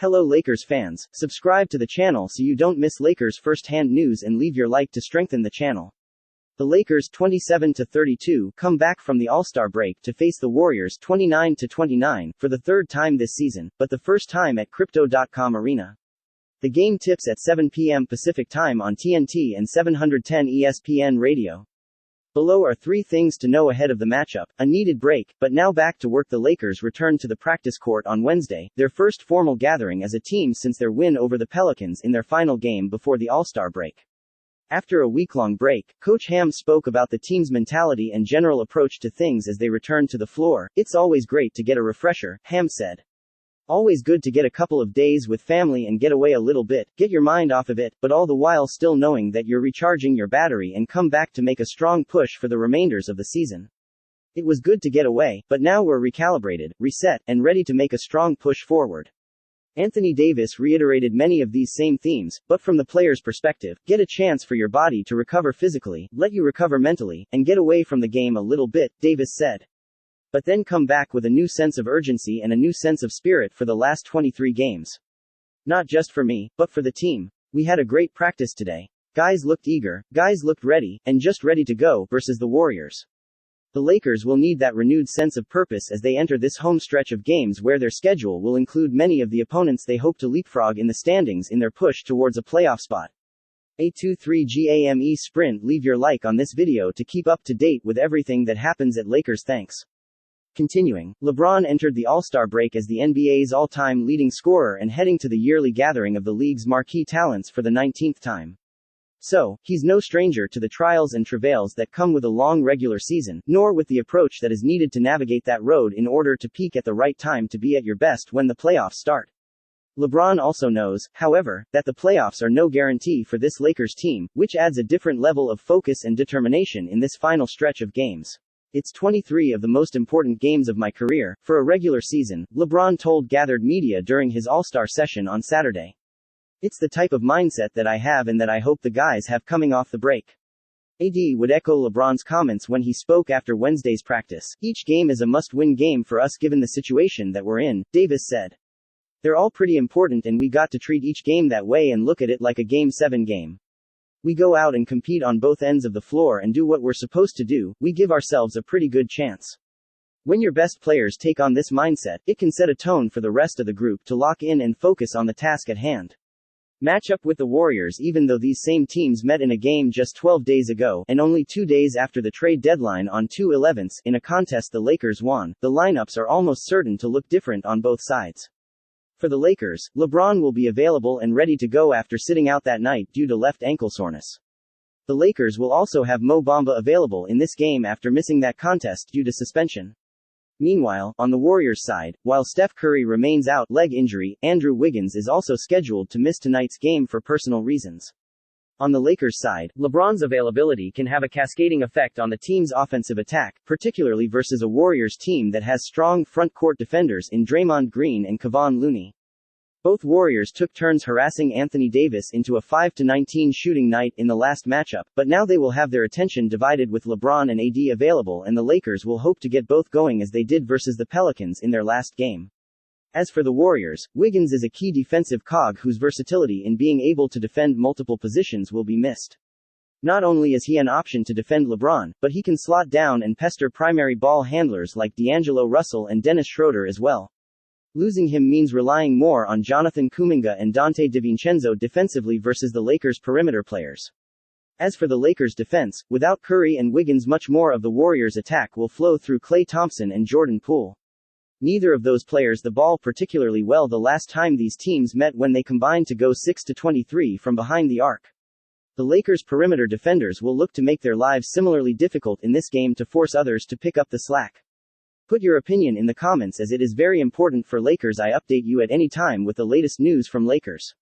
Hello Lakers fans, subscribe to the channel so you don't miss Lakers first-hand news and leave your like to strengthen the channel. The Lakers 27-32 come back from the All-Star break to face the Warriors 29-29 for the third time this season, but the first time at Crypto.com Arena. The game tips at 7 p.m. Pacific Time on TNT and 710 ESPN Radio. Below are 3 things to know ahead of the matchup: a needed break, but now back to work. The Lakers returned to the practice court on Wednesday, their first formal gathering as a team since their win over the Pelicans in their final game before the All-Star break. After a week-long break, Coach Ham spoke about the team's mentality and general approach to things as they returned to the floor. "It's always great to get a refresher," Ham said. "Always good to get a couple of days with family and get away a little bit, get your mind off of it, but all the while still knowing that you're recharging your battery and come back to make a strong push for the remainders of the season. It was good to get away, but now we're recalibrated, reset, and ready to make a strong push forward." Anthony Davis reiterated many of these same themes, but from the player's perspective: get a chance for your body to recover physically, let you recover mentally, and get away from the game a little bit, Davis said. But then come back with a new sense of urgency and a new sense of spirit for the last 23 games. Not just for me, but for the team. We had a great practice today. Guys looked eager, guys looked ready, and just ready to go, versus the Warriors. The Lakers will need that renewed sense of purpose as they enter this home stretch of games where their schedule will include many of the opponents they hope to leapfrog in the standings in their push towards a playoff spot. A23GAME Sprint. Leave your like on this video to keep up to date with everything that happens at Lakers. Thanks. Continuing, LeBron entered the All-Star break as the NBA's all-time leading scorer and heading to the yearly gathering of the league's marquee talents for the 19th time. So, he's no stranger to the trials and travails that come with a long regular season, nor with the approach that is needed to navigate that road in order to peak at the right time to be at your best when the playoffs start. LeBron also knows, however, that the playoffs are no guarantee for this Lakers team, which adds a different level of focus and determination in this final stretch of games. "It's 23 of the most important games of my career, for a regular season," LeBron told gathered media during his All-Star session on Saturday. "It's the type of mindset that I have and that I hope the guys have coming off the break." AD would echo LeBron's comments when he spoke after Wednesday's practice. "Each game is a must-win game for us given the situation that we're in," Davis said. "They're all pretty important and we got to treat each game that way and look at it like a Game 7 game. We go out and compete on both ends of the floor and do what we're supposed to do, we give ourselves a pretty good chance." When your best players take on this mindset, it can set a tone for the rest of the group to lock in and focus on the task at hand. Matchup with the Warriors. Even though these same teams met in a game just 12 days ago, and only 2 days after the trade deadline on 2/11 in a contest the Lakers won, the lineups are almost certain to look different on both sides. For the Lakers, LeBron will be available and ready to go after sitting out that night due to left ankle soreness. The Lakers will also have Mo Bamba available in this game after missing that contest due to suspension. Meanwhile, on the Warriors side, while Steph Curry remains out leg injury, Andrew Wiggins is also scheduled to miss tonight's game for personal reasons. On the Lakers side, LeBron's availability can have a cascading effect on the team's offensive attack, particularly versus a Warriors team that has strong front-court defenders in Draymond Green and Kevon Looney. Both Warriors took turns harassing Anthony Davis into a 5-19 shooting night in the last matchup, but now they will have their attention divided with LeBron and AD available, and the Lakers will hope to get both going as they did versus the Pelicans in their last game. As for the Warriors, Wiggins is a key defensive cog whose versatility in being able to defend multiple positions will be missed. Not only is he an option to defend LeBron, but he can slot down and pester primary ball handlers like D'Angelo Russell and Dennis Schroeder as well. Losing him means relying more on Jonathan Kuminga and Dante DiVincenzo defensively versus the Lakers' perimeter players. As for the Lakers' defense, without Curry and Wiggins, much more of the Warriors' attack will flow through Klay Thompson and Jordan Poole. Neither of those players the ball particularly well the last time these teams met when they combined to go 6-23 from behind the arc. The Lakers' perimeter defenders will look to make their lives similarly difficult in this game to force others to pick up the slack. Put your opinion in the comments as it is very important for Lakers. I update you at any time with the latest news from Lakers.